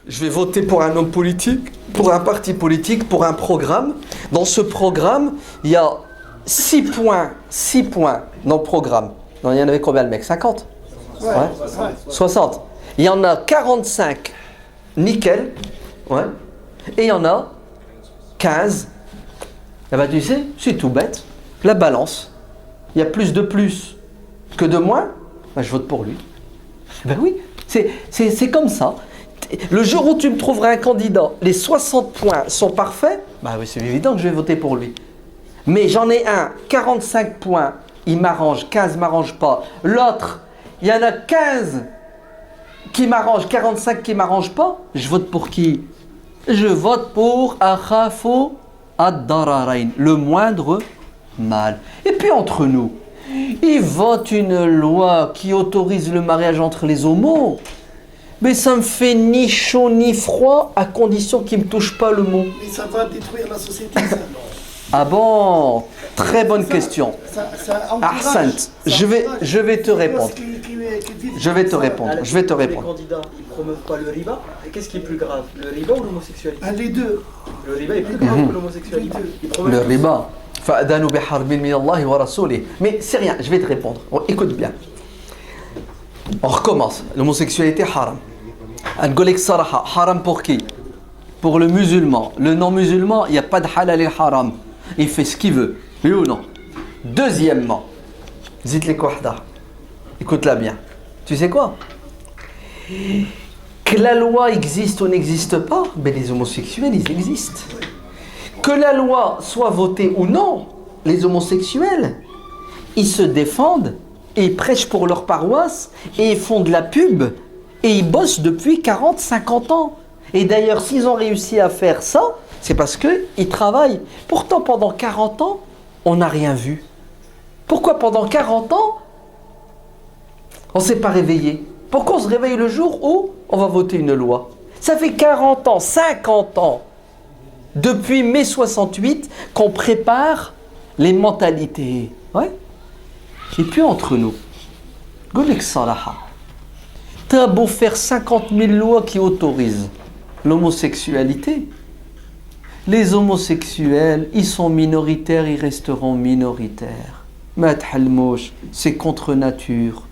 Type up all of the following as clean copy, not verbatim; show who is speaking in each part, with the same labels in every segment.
Speaker 1: je vais voter pour un homme politique, pour un parti politique, pour un programme. Dans ce programme, il y a 6 points dans le programme. Non, il y en avait combien le mec? 50? Ouais. 60. Il y en a 45 nickel. Ouais. Et il y en a 15. Eh ben, tu sais, c'est tout bête. La balance. Il y a plus que de moins. Ben, je vote pour lui. Ben oui, c'est comme ça. Le jour où tu me trouveras un candidat, les 60 points sont parfaits, ben oui, c'est évident que je vais voter pour lui. Mais j'en ai un, 45 points, il m'arrange, 15 ne m'arrange pas. L'autre, il y en a 15 qui m'arrangent, 45 qui ne m'arrangent pas. Je vote pour qui? Je vote pour Akhafu ad-Dararain, le moindre mal. Et puis entre nous, ils votent une loi qui autorise le mariage entre les homos. Mais ça me fait ni chaud ni froid à condition qu'ils ne me touchent pas le mot.
Speaker 2: Mais ça va détruire la société, ça.
Speaker 1: Ah bon? Très bonne question. Ahsant, je vais te répondre. Je vais te répondre.
Speaker 3: Les candidats, ils ne promeuvent pas le riba. Et qu'est-ce qui est plus grave? Le riba ou l'homosexualité?
Speaker 2: Les deux.
Speaker 3: Le riba est plus grave que l'homosexualité.
Speaker 1: Le riba. Fa'adanu biharbin min Allah wa rasoulih. Mais c'est rien, je vais te répondre. Écoute bien. On recommence. L'homosexualité haram. An-golek saraha, haram pour qui? Pour le musulman. Le non-musulman, il n'y a pas de halal et haram. Il fait ce qu'il veut. Oui ou non? Deuxièmement, zit les wahda. Écoute-la bien. Tu sais quoi? Que la loi existe ou n'existe pas, ben les homosexuels, ils existent. Que la loi soit votée ou non, les homosexuels, ils se défendent et ils prêchent pour leur paroisse et ils font de la pub et ils bossent depuis 40, 50 ans. Et d'ailleurs, s'ils ont réussi à faire ça, c'est parce qu'ils travaillent. Pourtant, pendant 40 ans, on n'a rien vu. Pourquoi pendant 40 ans, on ne s'est pas réveillé? Pourquoi on se réveille le jour où on va voter une loi? Ça fait 40 ans, 50 ans, depuis mai 68, qu'on prépare les mentalités. Ouais. Et puis entre nous, Golek Salaha, t'as beau faire 50 000 lois qui autorisent l'homosexualité, les homosexuels, ils sont minoritaires, ils resteront minoritaires. Mat halmouch, c'est contre nature.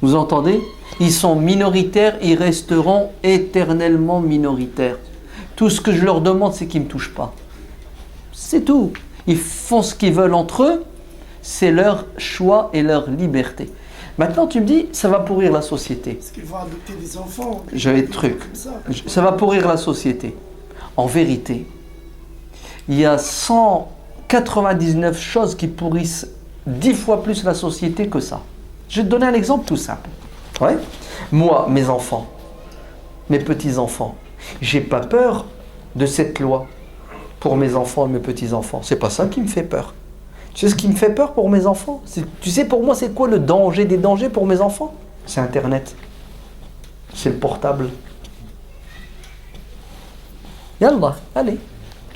Speaker 1: Vous entendez? Ils sont minoritaires, ils resteront éternellement minoritaires. Tout ce que je leur demande, c'est qu'ils ne me touchent pas. C'est tout. Ils font ce qu'ils veulent entre eux, c'est leur choix et leur liberté. Maintenant, tu me dis, ça va pourrir la société.
Speaker 2: Parce qu'ils vont adopter des enfants.
Speaker 1: J'avais le truc. Ça va pourrir la société. En vérité, il y a 199 choses qui pourrissent 10 fois plus la société que ça. Je vais te donner un exemple tout simple. Ouais. Moi, mes enfants, mes petits-enfants, j'ai pas peur de cette loi pour mes enfants et mes petits-enfants. C'est pas ça qui me fait peur. Tu sais ce qui me fait peur pour mes enfants? Tu sais pour moi c'est quoi le danger des dangers pour mes enfants? C'est Internet. C'est le portable. Yallah, allez.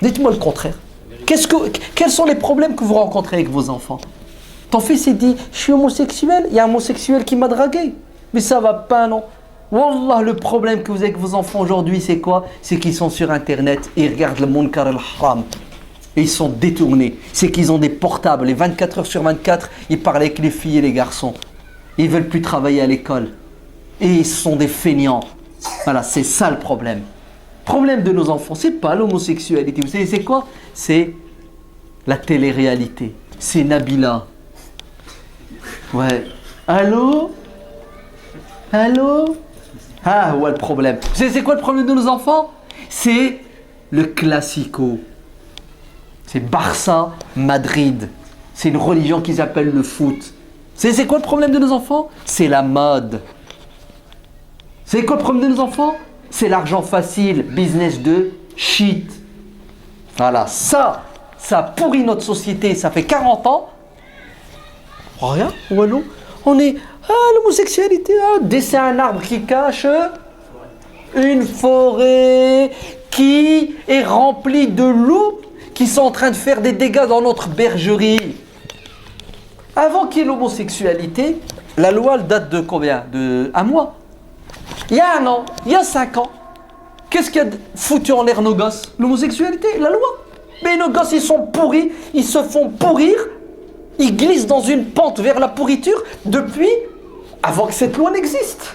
Speaker 1: Dites-moi le contraire. Quels sont les problèmes que vous rencontrez avec vos enfants? Ton fils il dit, je suis homosexuel, il y a un homosexuel qui m'a dragué. Mais ça va pas, non? Wallah, le problème que vous avez avec vos enfants aujourd'hui, c'est quoi? C'est qu'ils sont sur Internet et ils regardent le munkar al-haram. Et ils sont détournés. C'est qu'ils ont des portables. Les 24 heures sur 24, ils parlent avec les filles et les garçons. Ils ne veulent plus travailler à l'école. Et ils sont des feignants. Voilà, c'est ça le problème. Le problème de nos enfants, c'est pas l'homosexualité. Vous savez, c'est quoi? C'est la télé-réalité. C'est Nabila. Ouais. Allô? Allô? Ah, ouais, le problème. Vous savez, c'est quoi le problème de nos enfants? C'est le classico. C'est Barça, Madrid. C'est une religion qu'ils appellent le foot. C'est quoi le problème de nos enfants? C'est la mode. C'est quoi le problème de nos enfants? C'est l'argent facile, business de shit. Voilà, ça pourrit notre société, ça fait 40 ans. Rien, ou allô? On est, l'homosexualité, dessin un arbre qui cache une forêt qui est remplie de loups qui sont en train de faire des dégâts dans notre bergerie. Avant qu'il y ait l'homosexualité, la loi elle date de combien? De un mois. Il y a un an, il y a 5 ans. Qu'est-ce qui a foutu en l'air nos gosses? L'homosexualité, la loi. Mais nos gosses, ils sont pourris, ils se font pourrir, ils glissent dans une pente vers la pourriture depuis avant que cette loi n'existe.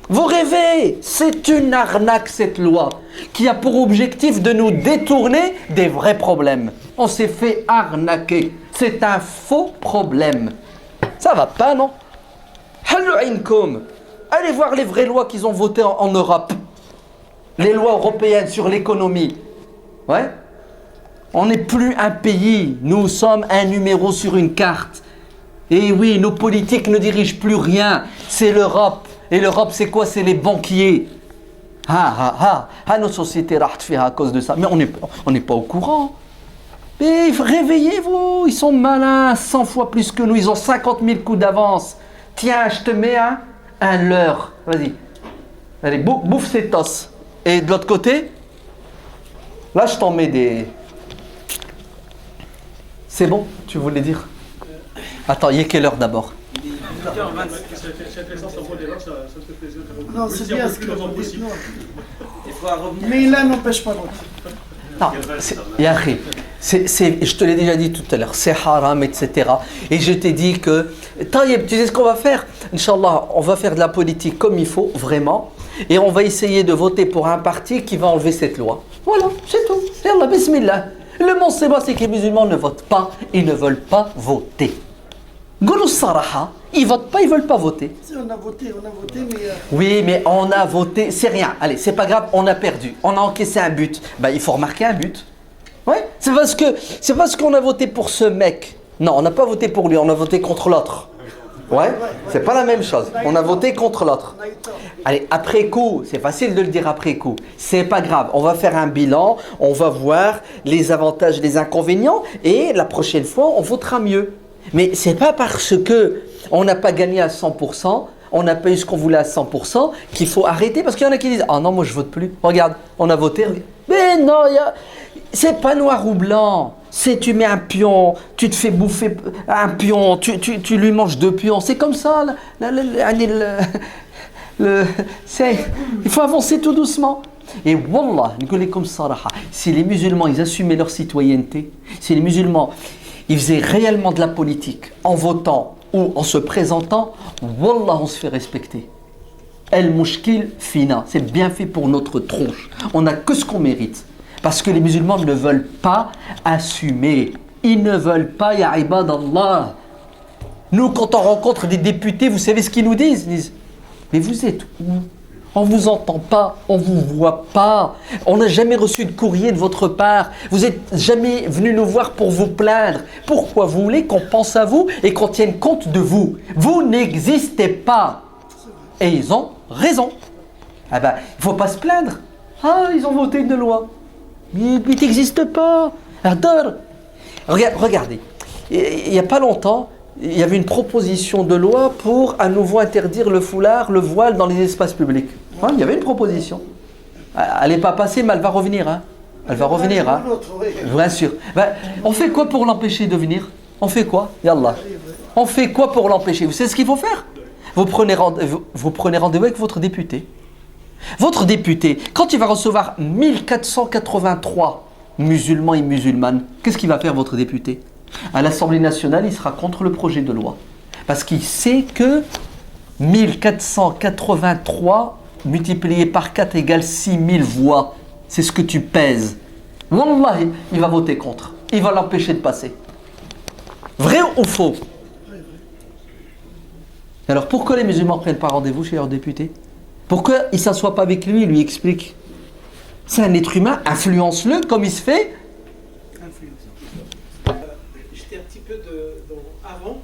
Speaker 1: Vous rêvez, c'est une arnaque cette loi qui a pour objectif de nous détourner des vrais problèmes. On s'est fait arnaquer, c'est un faux problème. Ça va pas, non? Allez voir les vraies lois qu'ils ont votées en Europe. Les lois européennes sur l'économie. Ouais. On n'est plus un pays, nous sommes un numéro sur une carte. Et oui, nos politiques ne dirigent plus rien, c'est l'Europe. Et l'Europe, c'est quoi? C'est les banquiers. Nos sociétés ratent à cause de ça. Mais on n'est pas au courant. Mais réveillez-vous, ils sont malins, 100 fois plus que nous, ils ont 50 000 coups d'avance. Tiens, je te mets un leurre. Vas-y. Allez, bouffe ces tosses. Et de l'autre côté, là, je t'en mets des... C'est bon, tu voulais dire? Attends, il est quelle heure d'abord?
Speaker 2: Non, c'est bien ce que vous dites.
Speaker 3: Il faut revenir.
Speaker 2: Mais l'un n'empêche pas l'autre.
Speaker 1: Non, je te l'ai déjà dit tout à l'heure, c'est haram, etc. Et je t'ai dit que, Taïeb, tu sais ce qu'on va faire? Inch'Allah, on va faire de la politique comme il faut, vraiment. Et on va essayer de voter pour un parti qui va enlever cette loi. Voilà, c'est tout. Yallah, bismillah. Le monde c'est que les musulmans ne votent pas, ils ne veulent pas voter. Goulou Saraha, ils votent pas, ils veulent pas voter.
Speaker 2: Si on a voté, mais...
Speaker 1: Oui, mais on a voté, c'est rien. Allez, c'est pas grave, on a perdu. On a encaissé un but. Ben, il faut remarquer un but. Ouais, c'est parce qu'on a voté pour ce mec. Non, on n'a pas voté pour lui, on a voté contre l'autre. Ouais, c'est pas la même chose. On a voté contre l'autre. Allez, après coup, c'est facile de le dire après coup. C'est pas grave, on va faire un bilan, on va voir les avantages et les inconvénients et la prochaine fois, on votera mieux. Mais c'est pas parce que on n'a pas gagné à 100%, on n'a pas eu ce qu'on voulait à 100% qu'il faut arrêter parce qu'il y en a qui disent « Ah non, moi je vote plus. Regarde, on a voté. » Mais non, c'est pas noir ou blanc. C'est tu mets un pion, tu te fais bouffer un pion, tu lui manges 2 pions. C'est comme ça. Il faut avancer tout doucement. Et wallah, si les musulmans ils assumaient leur citoyenneté, si les musulmans ils faisaient réellement de la politique en votant ou en se présentant, wallah, on se fait respecter. El mushkil fina, c'est bien fait pour notre tronche. On n'a que ce qu'on mérite. Parce que les musulmans ne veulent pas assumer. Ils ne veulent pas, ya ibadallah. Nous, quand on rencontre des députés, vous savez ce qu'ils nous disent? Ils disent, mais vous êtes où? On ne vous entend pas, on ne vous voit pas. On n'a jamais reçu de courrier de votre part. Vous n'êtes jamais venu nous voir pour vous plaindre. Pourquoi vous voulez qu'on pense à vous et qu'on tienne compte de vous? Vous n'existez pas. Et ils ont raison. Ah ben, il ne faut pas se plaindre. Ah, ils ont voté une loi. Mais tu n'existes pas. Adore. Regardez, il n'y a pas longtemps, il y avait une proposition de loi pour à nouveau interdire le foulard, le voile dans les espaces publics. Hein, il y avait une proposition. Elle n'est pas passée, mais elle va revenir. Hein. Elle va revenir. Hein. Bien sûr. Ben, on fait quoi pour l'empêcher de venir? On fait quoi? Yallah. On fait quoi pour l'empêcher? Vous savez ce qu'il faut faire? Vous prenez rendez-vous avec votre député. Votre député, quand il va recevoir 1483 musulmans et musulmanes, qu'est-ce qu'il va faire votre député? À l'Assemblée nationale, il sera contre le projet de loi. Parce qu'il sait que 1483 multiplié par 4 égale 6000 voix. C'est ce que tu pèses. Wallahi, il va voter contre. Il va l'empêcher de passer. Vrai ou faux? Alors pourquoi les musulmans ne prennent pas rendez-vous chez leur député? Pourquoi ils ne s'assoient pas avec lui et lui expliquent? C'est un être humain, influence-le comme il se fait.
Speaker 4: J'étais un petit peu avant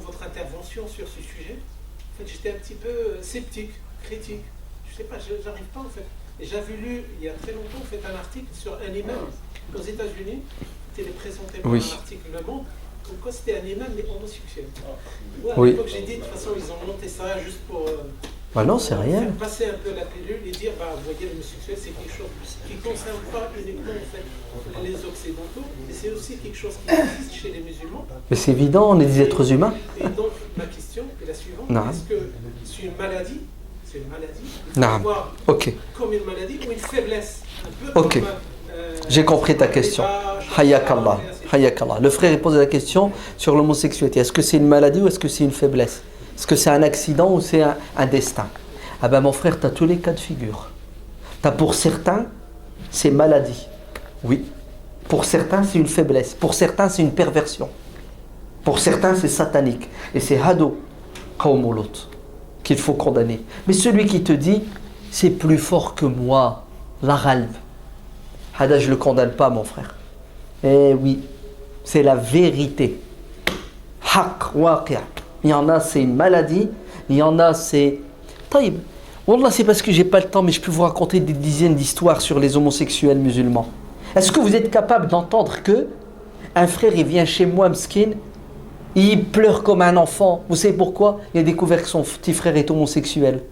Speaker 4: votre intervention sur ce sujet. En fait, j'étais un petit peu sceptique, critique. Je sais pas, j'arrive pas en fait. Et j'avais lu il y a très longtemps en fait un article sur un imam aux États-Unis, qui était présenté par un article Le Monde, comme quoi c'était un imam mais homosexuel. Moi, à l'époque, j'ai dit de toute façon ils ont monté ça juste pour
Speaker 1: bah non, c'est rien.
Speaker 4: Faire passer un peu la pilule et dire, bah, vous voyez, l'homosexuel, c'est quelque chose qui ne concerne pas uniquement en fait, les Occidentaux, mais c'est aussi quelque chose qui existe chez les musulmans.
Speaker 1: Mais c'est évident, on est des êtres humains.
Speaker 4: Et donc, ma question est la suivante. Est-ce que c'est une maladie? c'est une maladie. Il faut
Speaker 1: Naam.
Speaker 4: voir
Speaker 1: Ok,
Speaker 4: comme une maladie ou une faiblesse. Un peu
Speaker 1: Ok.
Speaker 4: comme,
Speaker 1: j'ai compris ta question. Hayakallah. Hayakallah. Le frère il pose la question sur l'homosexualité. Est-ce que c'est une maladie ou est-ce que c'est une faiblesse? Est-ce que c'est un accident ou c'est un destin? Ah ben mon frère, tu as tous les cas de figure. T'as pour certains, c'est maladie. Oui. Pour certains, c'est une faiblesse. Pour certains, c'est une perversion. Pour certains, c'est satanique. Et c'est hado, qawmoulout, qu'il faut condamner. Mais celui qui te dit, c'est plus fort que moi, la ghalb. Hada, je ne le condamne pas, mon frère. Eh oui, c'est la vérité. Haq, waqi'. Il y en a, c'est une maladie. Il y en a, c'est... Taïb. Wallah, c'est parce que j'ai pas le temps, mais je peux vous raconter des dizaines d'histoires sur les homosexuels musulmans. Est-ce que vous êtes capable d'entendre que un frère, il vient chez moi, mskin, il pleure comme un enfant? Vous savez pourquoi? Il a découvert que son petit frère est homosexuel.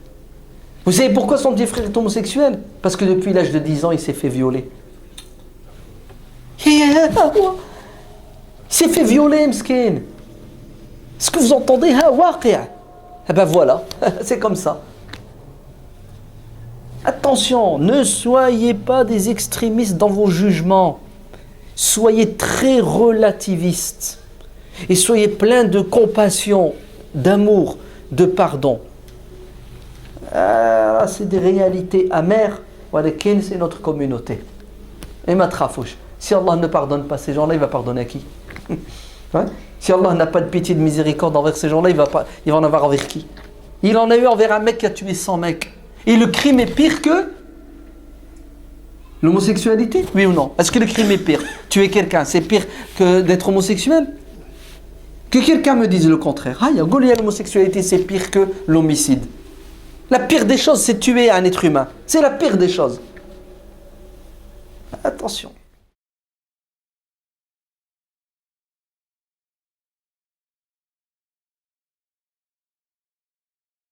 Speaker 1: Vous savez pourquoi son petit frère est homosexuel? Parce que depuis l'âge de 10 ans, il s'est fait violer. Il s'est fait violer, mskin. Est-ce que vous entendez? Eh ben voilà, c'est comme ça. Attention, ne soyez pas des extrémistes dans vos jugements. Soyez très relativistes. Et soyez pleins de compassion, d'amour, de pardon. C'est des réalités amères. Walakin, c'est notre communauté. Et ma trafouche. Si Allah ne pardonne pas ces gens-là, il va pardonner à qui? Hein? Si Allah n'a pas de pitié, de miséricorde envers ces gens-là, il va en avoir envers qui? Il en a eu envers un mec qui a tué 100 mecs. Et le crime est pire que l'homosexualité? Oui ou non? Est-ce que le crime est pire? Tuer quelqu'un, c'est pire que d'être homosexuel? Que quelqu'un me dise le contraire. Ah, l'homosexualité, c'est pire que l'homicide. La pire des choses, c'est tuer un être humain. C'est la pire des choses. Attention.